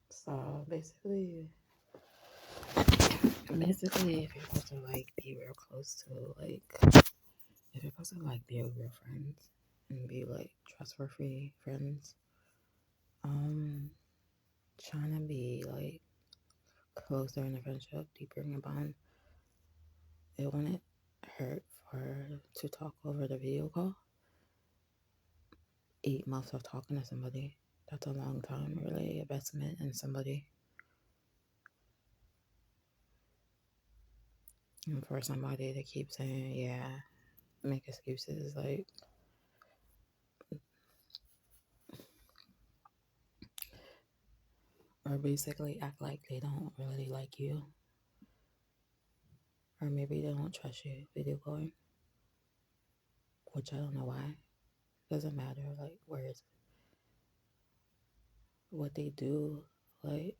So basically, if you're supposed to like be real close to like, if you're supposed to like be with your friends and be like trustworthy friends, um, trying to be like closer in a friendship, deeper in a bond, it wouldn't hurt for to talk over the video call. 8 months of talking to somebody, that's a long time, really investment in somebody. And for somebody to keep saying, yeah, make excuses, like, or basically act like they don't really like you, or maybe they don't trust you video calling, which I don't know why. Doesn't matter, like, where is what they do, like,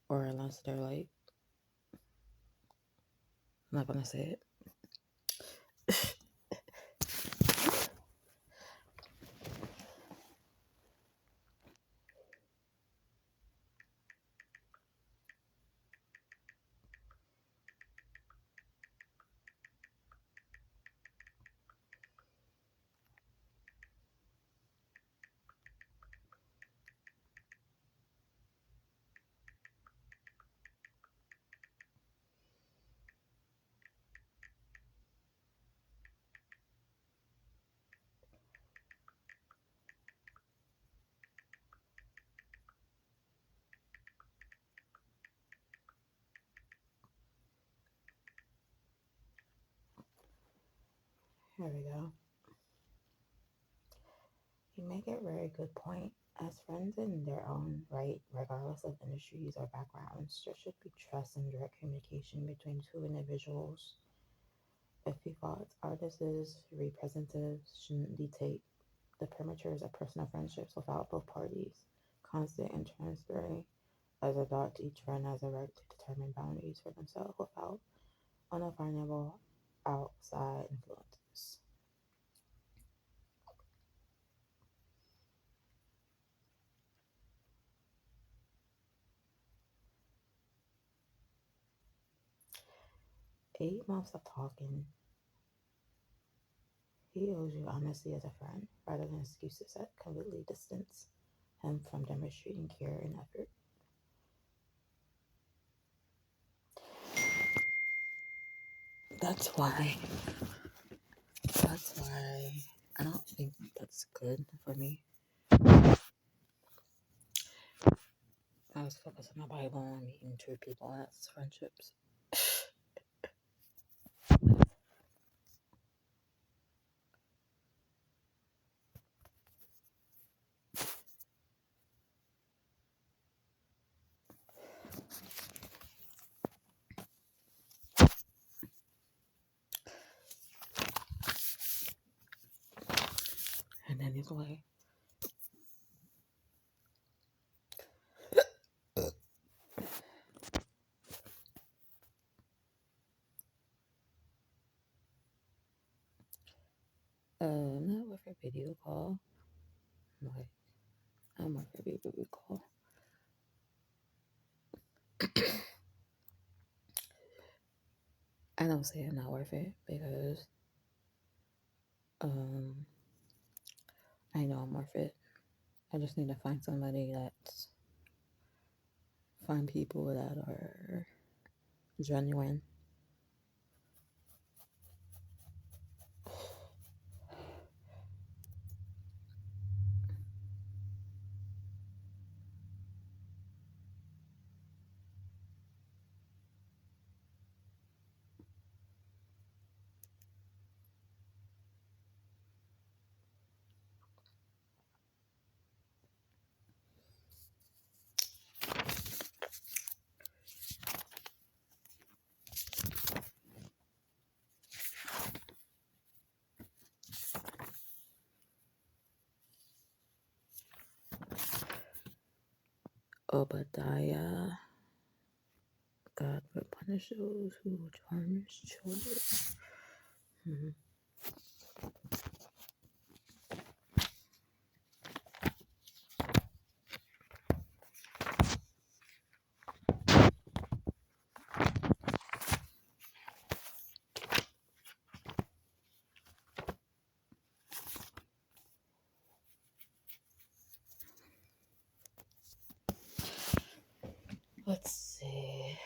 or unless they're like, I'm not gonna say it. Here we go. You make a very good point. As friends in their own right, regardless of industries or backgrounds, there should be trust and direct communication between two individuals. If we thought artists, representatives shouldn't dictate the perimeters of personal friendships without both parties constant and transparent, as a thought each friend has a right to determine boundaries for themselves without undefinable outside influences. 8 months of talking, he owes you honesty as a friend rather than excuses that completely distance him from demonstrating care and effort. That's why. That's why I don't think that's good for me. I was focusing on my Bible and meeting two people as friendships. And then he's like, not with a video call. I'm like, I'm with a video call. I don't say I'm not worth it because um I know I'm worth it. I just need to find people that are genuine. Obadiah, God will punish those who charm his children. Mm-hmm. Let's see.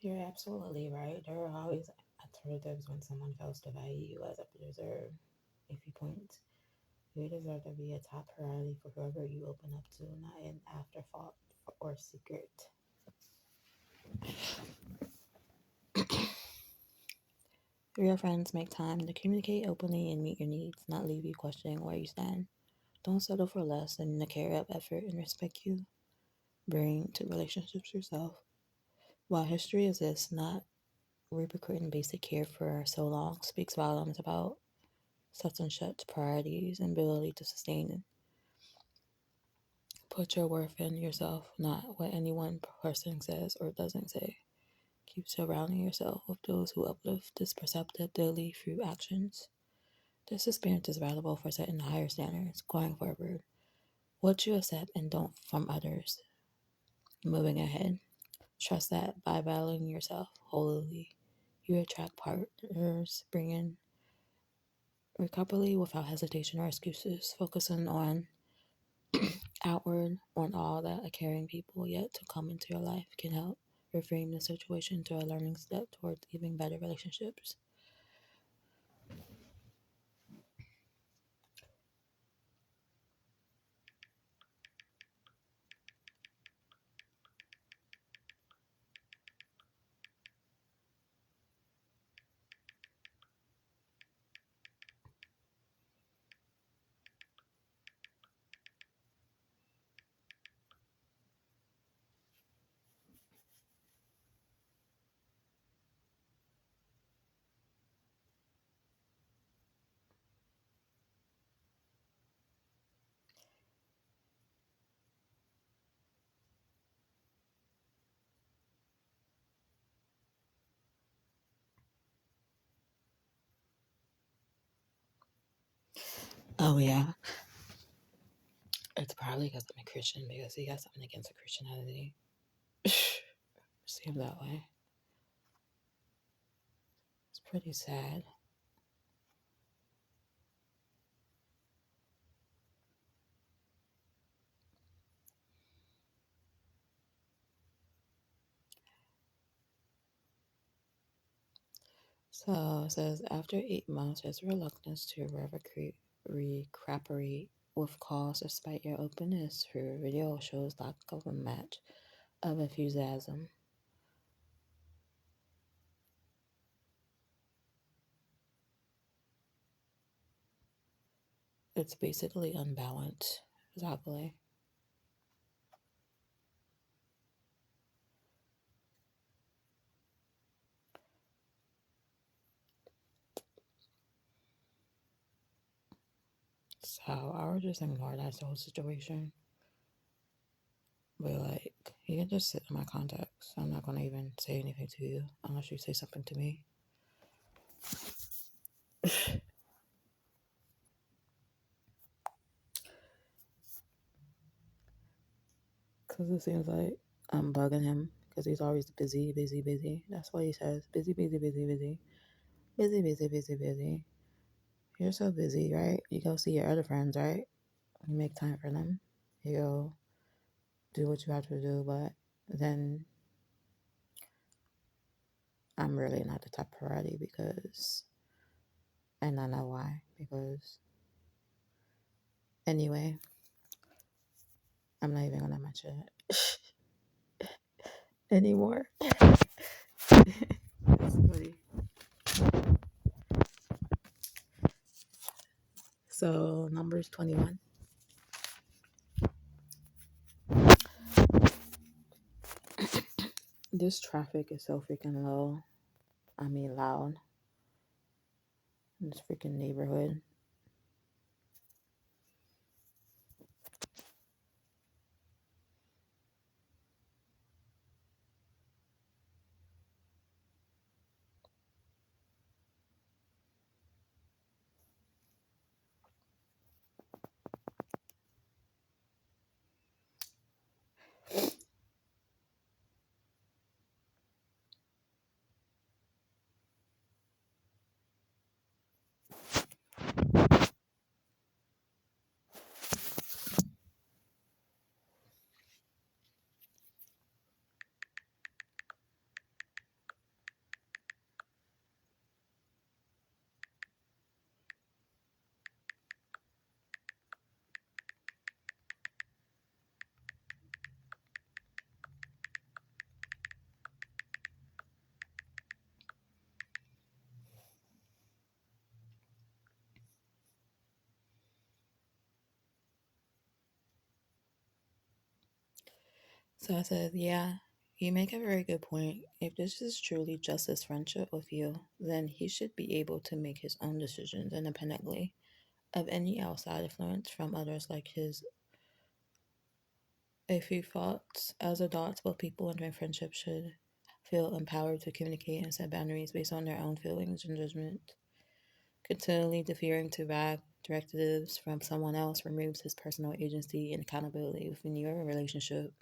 You're absolutely right. There are always alternatives when someone fails to value you as you deserve. If you point, you deserve to be a top priority for whoever you open up to, not an afterthought or secret. Real friends make time to communicate openly and meet your needs, not leave you questioning where you stand. Don't settle for less than the care of effort and respect you bring to relationships yourself. While history exists, not repercuting basic care for so long speaks volumes about such and such priorities and ability to sustain and put your worth in yourself, not what any one person says or doesn't say. Keep surrounding yourself with those who uplift this perceptive daily through actions. This experience is valuable for setting higher standards going forward. What you accept and don't from others. Moving ahead, trust that by valuing yourself wholly, you attract partners, bringing recovery without hesitation or excuses, focusing on outward on all that a caring people yet to come into your life can help reframe the situation to a learning step towards even better relationships. Oh yeah, it's probably because I'm a Christian because he got something against Christianity. Seems that way. It's pretty sad. So it says after 8 months, his reluctance to recooperate with calls despite your openness through video shows lack of a match of enthusiasm. It's basically unbalanced. Exactly. So I would just ignore that whole situation. But like, you can just sit in my contacts. I'm not gonna even say anything to you unless you say something to me. Because it seems like I'm bugging him because he's always busy, busy, busy. That's what he says. Busy, busy, busy, busy. Busy, busy, busy, busy. You're so busy, right? You go see your other friends, right? You make time for them. You go do what you have to do, but then I'm really not the top priority because, and I know why. Because, anyway, I'm not even gonna mention it anymore. It's funny. So numbers 21. This traffic is so freaking low. I mean loud. In this freaking neighborhood. So I said, yeah, you make a very good point. If this is truly just his friendship with you, then he should be able to make his own decisions independently of any outside influence from others like his. A few thoughts. As adults, both people entering friendship should feel empowered to communicate and set boundaries based on their own feelings and judgment. Continually deferring to vague directives from someone else removes his personal agency and accountability within your relationship.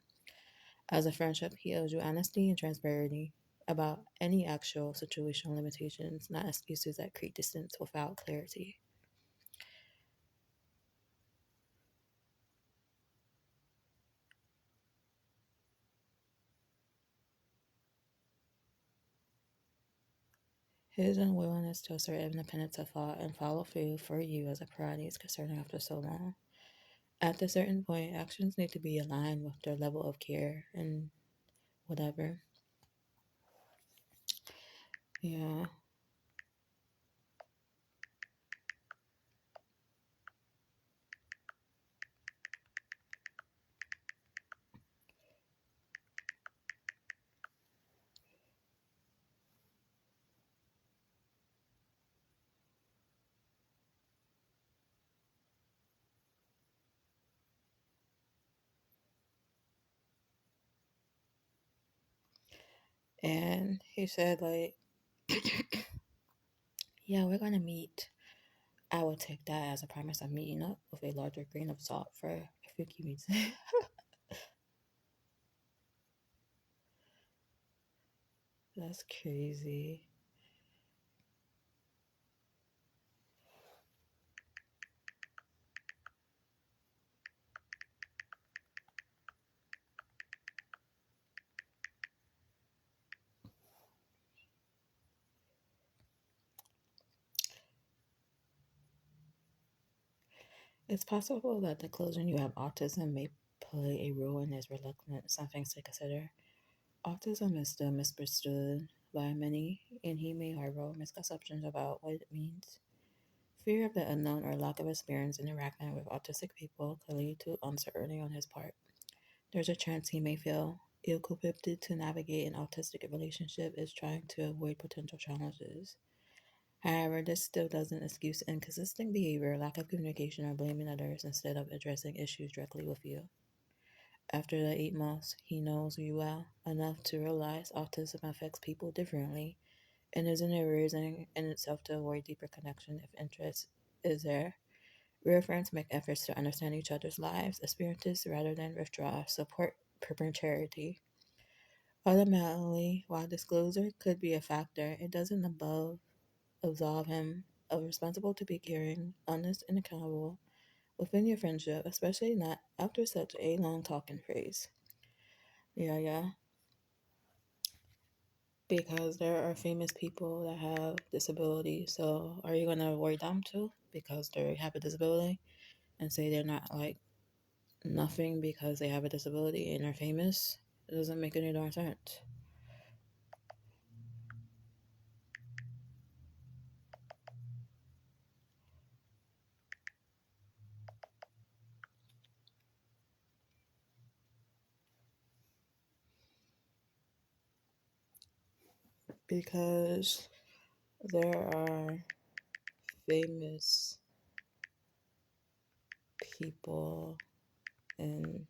As a friendship, he owes you honesty and transparency about any actual situational limitations, not excuses that create distance without clarity. His unwillingness to assert independence of thought and follow through for you as a priority is concerning after so long. At a certain point, actions need to be aligned with their level of care and whatever. Yeah. And he said, like, yeah, we're going to meet. I would take that as a premise of meeting up with a larger grain of salt for a few key reasons. That's crazy. It's possible that the conclusion you have autism may play a role in his reluctance, some things to consider. Autism is still misunderstood by many, and he may harbor misconceptions about what it means. Fear of the unknown or lack of experience interacting with autistic people could lead to uncertainty on his part. There's a chance he may feel ill equipped to navigate an autistic relationship is trying to avoid potential challenges. However, this still doesn't excuse inconsistent behavior, lack of communication, or blaming others instead of addressing issues directly with you. After the 8 months, he knows you well enough to realize autism affects people differently and isn't a reason in itself to avoid deeper connection if interest is there. Real friends make efforts to understand each other's lives, experiences, rather than withdraw support charity. Ultimately, while disclosure could be a factor, it doesn't absolve him of responsible to be caring, honest, and accountable within your friendship, especially not after such a long talking phase. Yeah, yeah. Because there are famous people that have disabilities. So are you gonna avoid them too? Because they have a disability and say they're not like nothing because they have a disability and are famous. It doesn't make any darn sense. Because there are famous people in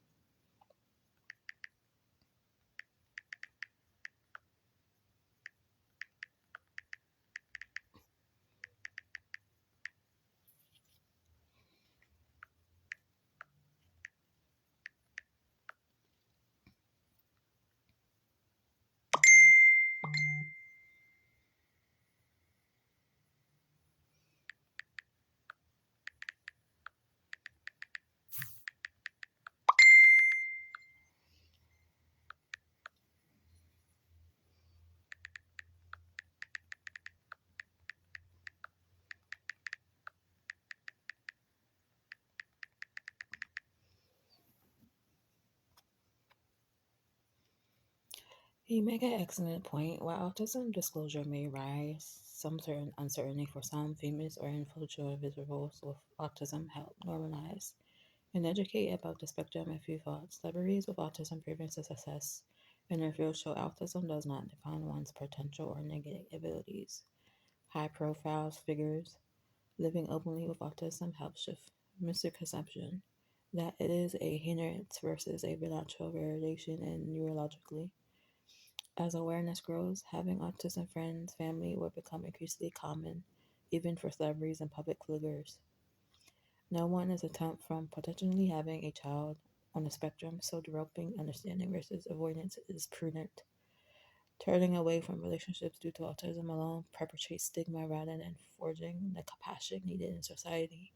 You make an excellent point. While autism disclosure may rise some certain uncertainty for some, famous or influential individuals with autism help normalize and educate about the spectrum and few thoughts. Celebrities with autism prevents success, and their field show autism does not define one's potential or negative abilities. High profile figures living openly with autism helps shift misconception that it is a hindrance versus a natural variation and neurologically. As awareness grows, having autism friends, family will become increasingly common, even for celebrities and public figures. No one is exempt from potentially having a child on the spectrum, so developing understanding versus avoidance is prudent. Turning away from relationships due to autism alone perpetuates stigma rather than forging the compassion needed in society.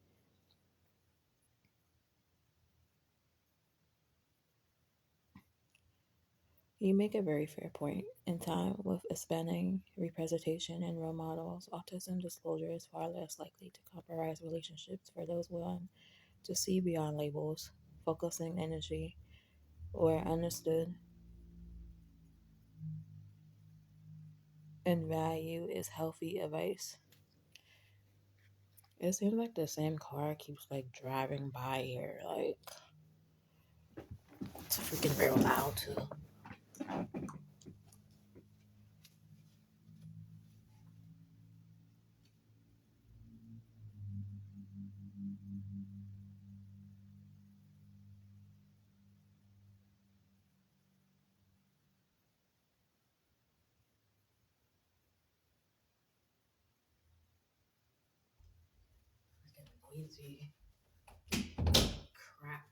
You make a very fair point. In time with expanding representation and role models, autism disclosure is far less likely to compromise relationships for those willing to see beyond labels, focusing energy where understood and value is healthy advice. It seems like the same car keeps like driving by here. Like it's freaking real loud too. Freaking noisy crap.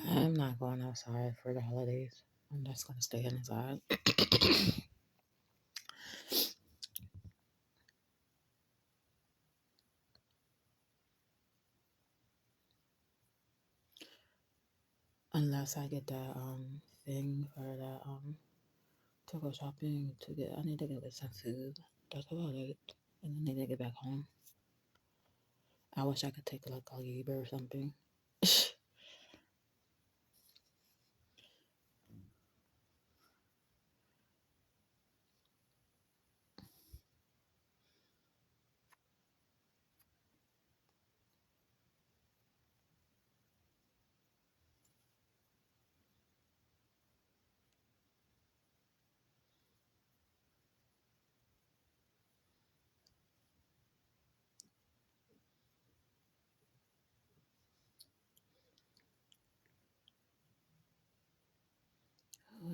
I'm not going outside for the holidays. I'm just gonna stay inside. Unless I get that thing for that to go shopping to get I need to get some food. That's about it. And then I need to get back home. I wish I could take like a Uber or something.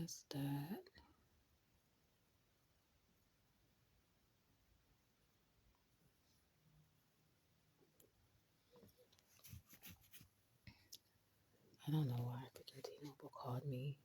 That's that. I don't know why freaking T-Mobile called me.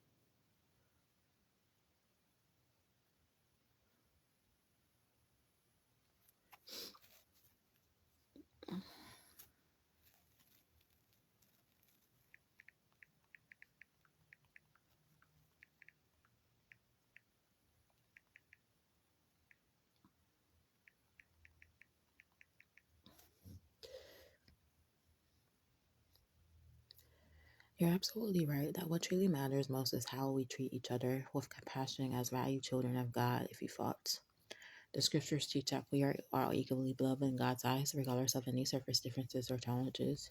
You're absolutely right that what truly matters most is how we treat each other with compassion as valued children of God if we fought. The scriptures teach that we are all equally beloved in God's eyes, regardless of any surface differences or challenges.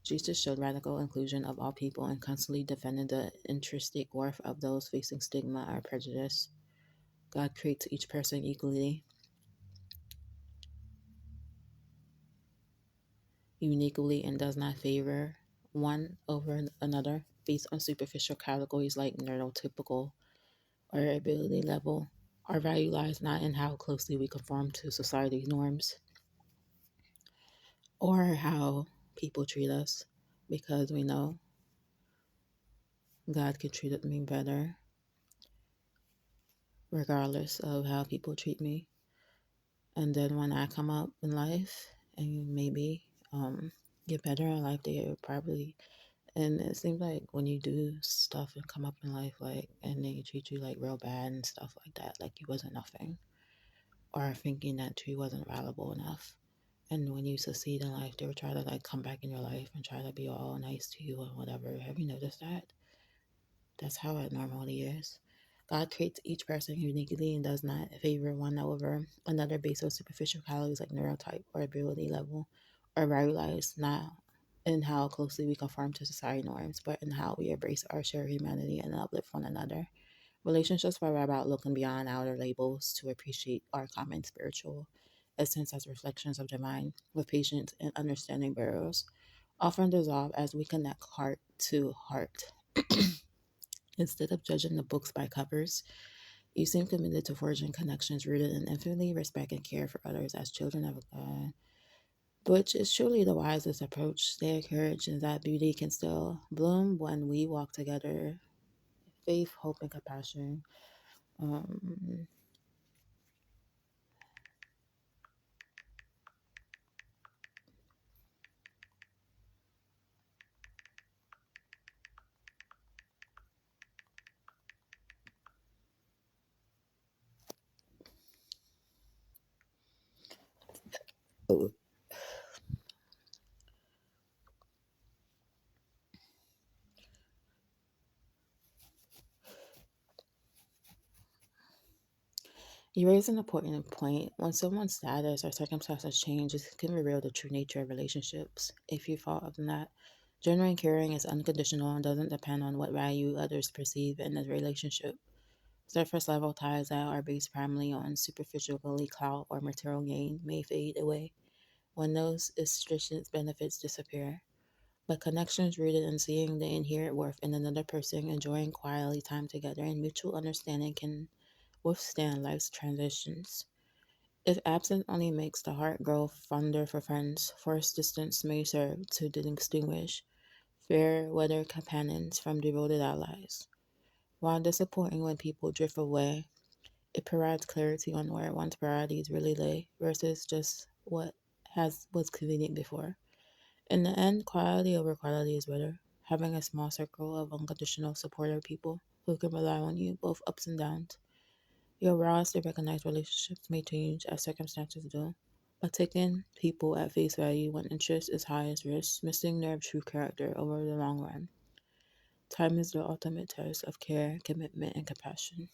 Jesus showed radical inclusion of all people and constantly defended the intrinsic worth of those facing stigma or prejudice. God creates each person equally, uniquely, and does not favor one over another based on superficial categories like neurotypical or ability level. Our value lies not in how closely we conform to society's norms or how people treat us, because we know God can treat me better regardless of how people treat me. And then when I come up in life and maybe get better in life, they probably, and it seems like when you do stuff and come up in life, like, and they treat you like real bad and stuff like that, like you wasn't nothing, or thinking that you wasn't valuable enough. And when you succeed in life, they will try to like come back in your life and try to be all nice to you and whatever. Have you noticed that? That's how it normally is. God creates each person uniquely and does not favor one over another based on superficial qualities like neurotype or ability level or value lives, not in how closely we conform to society norms, but in how we embrace our shared humanity and uplift one another. Relationships are about looking beyond outer labels to appreciate our common spiritual essence as reflections of divine, with patience and understanding barriers often dissolve as we connect heart to heart. Instead of judging the books by covers, you seem committed to forging connections rooted in infinitely respect and care for others as children of God, which is truly the wisest approach. They encourage that beauty can still bloom when we walk together. Faith, hope, and compassion. Um, You raise an important point. When someone's status or circumstances change, it can reveal the true nature of relationships. If you fall of that, genuine caring is unconditional and doesn't depend on what value others perceive in the relationship. Surface level ties that are based primarily on superficial clout or material gain may fade away when those extrinsic benefits disappear. But connections rooted in seeing the inherent worth in another person, enjoying quality time together, and mutual understanding can withstand life's transitions. If absent only makes the heart grow fonder for friends, forced distance may serve to distinguish fair weather companions from devoted allies. While disappointing when people drift away, it provides clarity on where one's priorities really lay versus just what was convenient before. In the end, quality over quality is better. Having a small circle of unconditional supportive people who can rely on you both ups and downs. Your roles to recognize relationships may change as circumstances do, but taking people at face value when interest is highest risk, missing their true character over the long run. Time is the ultimate test of care, commitment, and compassion.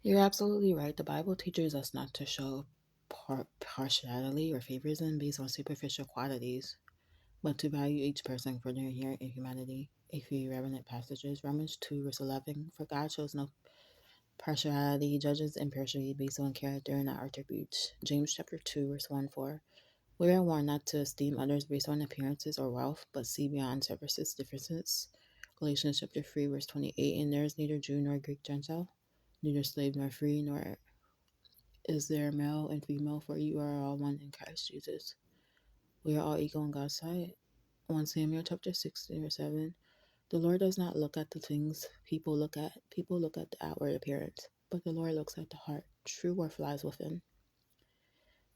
You're absolutely right. The Bible teaches us not to show partiality or favorism based on superficial qualities, but to value each person for their inherent humanity. A few relevant passages: Romans 2, verse 11. For God shows no partiality, judges impartially based on character and not attributes. James chapter 2, verse 1, 4. We are warned not to esteem others based on appearances or wealth, but see beyond surface differences. Galatians chapter 3, verse 28. And there is neither Jew nor Greek Gentile, neither slave nor free, nor is there male and female, for you are all one in Christ Jesus. We are all equal in God's sight. 1 Samuel chapter 16, verse 7. The Lord does not look at the things people look at. People look at the outward appearance, but the Lord looks at the heart. True worth lies within.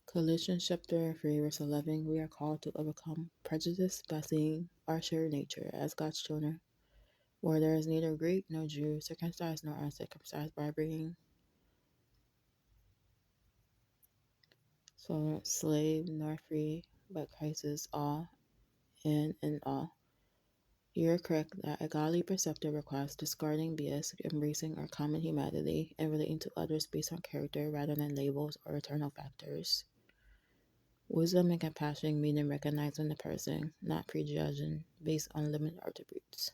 Colossians chapter 3, verse 11. We are called to overcome prejudice by seeing our shared nature as God's children, where there is neither Greek nor Jew, circumcised nor uncircumcised, barbarian, so slave nor free, but Christ is all and in all. You are correct that a godly perspective requires discarding BS, embracing our common humanity, and relating to others based on character rather than labels or eternal factors. Wisdom and compassion mean in recognizing the person, not prejudging based on limited attributes.